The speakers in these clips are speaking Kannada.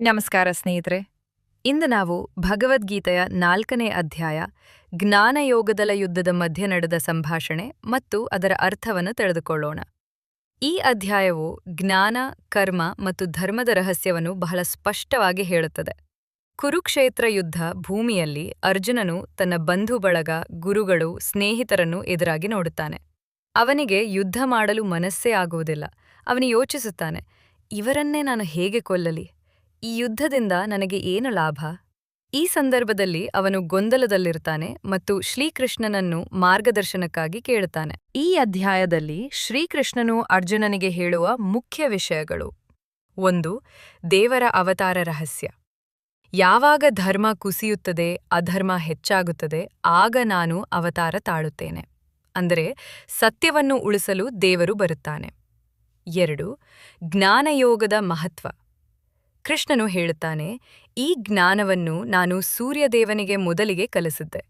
ನಮಸ್ಕಾರ ಸ್ನೇಹಿತರೆ. ಇಂದು ನಾವು ಭಗವದ್ಗೀತೆಯ 4ನೇ ಅಧ್ಯಾಯ ಜ್ಞಾನಯೋಗದಲ ಯುದ್ಧದ ಮಧ್ಯೆ ನಡೆದ ಸಂಭಾಷಣೆ ಮತ್ತು ಅದರ ಅರ್ಥವನ್ನು ತಿಳಿದುಕೊಳ್ಳೋಣ. ಈ ಅಧ್ಯಾಯವು ಜ್ಞಾನ, ಕರ್ಮ ಮತ್ತು ಧರ್ಮದ ರಹಸ್ಯವನ್ನು ಬಹಳ ಸ್ಪಷ್ಟವಾಗಿ ಹೇಳುತ್ತದೆ. ಕುರುಕ್ಷೇತ್ರ ಯುದ್ಧ ಭೂಮಿಯಲ್ಲಿ ಅರ್ಜುನನು ತನ್ನ ಬಂಧು ಬಳಗ, ಗುರುಗಳು, ಸ್ನೇಹಿತರನ್ನು ಎದುರಾಗಿ ನೋಡುತ್ತಾನೆ. ಅವನಿಗೆ ಯುದ್ಧ ಮಾಡಲು ಮನಸ್ಸೇ ಆಗುವುದಿಲ್ಲ. ಅವನು ಯೋಚಿಸುತ್ತಾನೆ, ಇವರನ್ನೇ ನಾನು ಹೇಗೆ ಕೊಲ್ಲಲಿ? ಈ ಯುದ್ಧದಿಂದ ನನಗೆ ಏನು ಲಾಭ? ಈ ಸಂದರ್ಭದಲ್ಲಿ ಅವನು ಗೊಂದಲದಲ್ಲಿರ್ತಾನೆ ಮತ್ತು ಶ್ರೀಕೃಷ್ಣನನ್ನು ಮಾರ್ಗದರ್ಶನಕ್ಕಾಗಿ ಕೇಳುತ್ತಾನೆ. ಈ ಅಧ್ಯಾಯದಲ್ಲಿ ಶ್ರೀಕೃಷ್ಣನು ಅರ್ಜುನನಿಗೆ ಹೇಳುವ ಮುಖ್ಯ ವಿಷಯಗಳು: 1. ದೇವರ ಅವತಾರ ರಹಸ್ಯ. ಯಾವಾಗ ಧರ್ಮ ಕುಸಿಯುತ್ತದೆ, ಅಧರ್ಮ ಹೆಚ್ಚಾಗುತ್ತದೆ, ಆಗ ನಾನು ಅವತಾರ ತಾಳುತ್ತೇನೆ. ಅಂದರೆ ಸತ್ಯವನ್ನು ಉಳಿಸಲು ದೇವರು ಬರುತ್ತಾನೆ. 2. ಜ್ಞಾನಯೋಗದ ಮಹತ್ವ. ಕೃಷ್ಣನು ಹೇಳುತ್ತಾನೆ, ಈ ಜ್ಞಾನವನ್ನು ನಾನು ಸೂರ್ಯದೇವನಿಗೆ ಮೊದಲಿಗೆ ಕಲಿಸಿದ್ದೆ.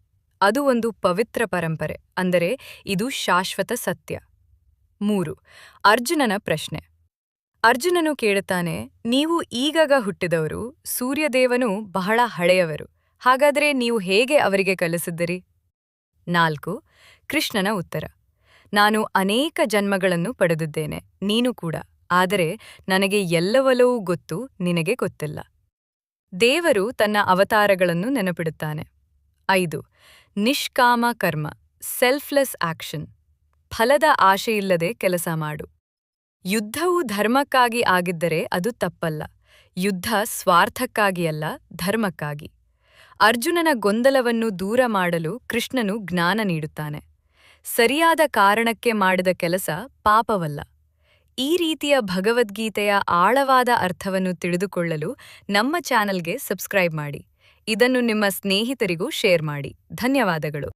ಅದು ಒಂದು ಪವಿತ್ರ ಪರಂಪರೆ, ಅಂದರೆ ಇದು ಶಾಶ್ವತ ಸತ್ಯ. 3. ಅರ್ಜುನನ ಪ್ರಶ್ನೆ. ಅರ್ಜುನನು ಕೇಳುತ್ತಾನೆ, ನೀವು ಈಗಾಗ ಹುಟ್ಟಿದವರು, ಸೂರ್ಯದೇವನು ಬಹಳ ಹಳೆಯವರು, ಹಾಗಾದರೆ ನೀವು ಹೇಗೆ ಅವರಿಗೆ ಕಲಿಸಿದ್ದಿರಿ? 4. ಕೃಷ್ಣನ ಉತ್ತರ. ನಾನು ಅನೇಕ ಜನ್ಮಗಳನ್ನು ಪಡೆದಿದ್ದೇನೆ, ನೀನು ಕೂಡ. ಆದರೆ ನನಗೆ ಎಲ್ಲವಲ್ಲವೂ ಗೊತ್ತು, ನಿನಗೆ ಗೊತ್ತಿಲ್ಲ. ದೇವರು ತನ್ನ ಅವತಾರಗಳನ್ನು ನೆನಪಿಡುತ್ತಾನೆ. 5. ನಿಷ್ಕಾಮ ಕರ್ಮ, ಸೆಲ್ಫ್ಲೆಸ್ ಆಕ್ಷನ್. ಫಲದ ಆಶೆಯಿಲ್ಲದೆ ಕೆಲಸ ಮಾಡು. ಯುದ್ಧವು ಧರ್ಮಕ್ಕಾಗಿ ಆಗಿದ್ದರೆ ಅದು ತಪ್ಪಲ್ಲ. ಯುದ್ಧ ಸ್ವಾರ್ಥಕ್ಕಾಗಿಯಲ್ಲ, ಧರ್ಮಕ್ಕಾಗಿ. ಅರ್ಜುನನ ಗೊಂದಲವನ್ನು ದೂರ ಮಾಡಲು ಕೃಷ್ಣನು ಜ್ಞಾನ ನೀಡುತ್ತಾನೆ. ಸರಿಯಾದ ಕಾರಣಕ್ಕೆ ಮಾಡಿದ ಕೆಲಸ ಪಾಪವಲ್ಲ. ಈ ರೀತಿಯ ಭಗವದ್ಗೀತೆಯ ಆಳವಾದ ಅರ್ಥವನ್ನು ತಿಳಿದುಕೊಳ್ಳಲು ನಮ್ಮ ಚಾನೆಲ್ಗೆ ಸಬ್ಸ್ಕ್ರೈಬ್ ಮಾಡಿ. ಇದನ್ನು ನಿಮ್ಮ ಸ್ನೇಹಿತರಿಗೂ ಶೇರ್ ಮಾಡಿ. ಧನ್ಯವಾದಗಳು.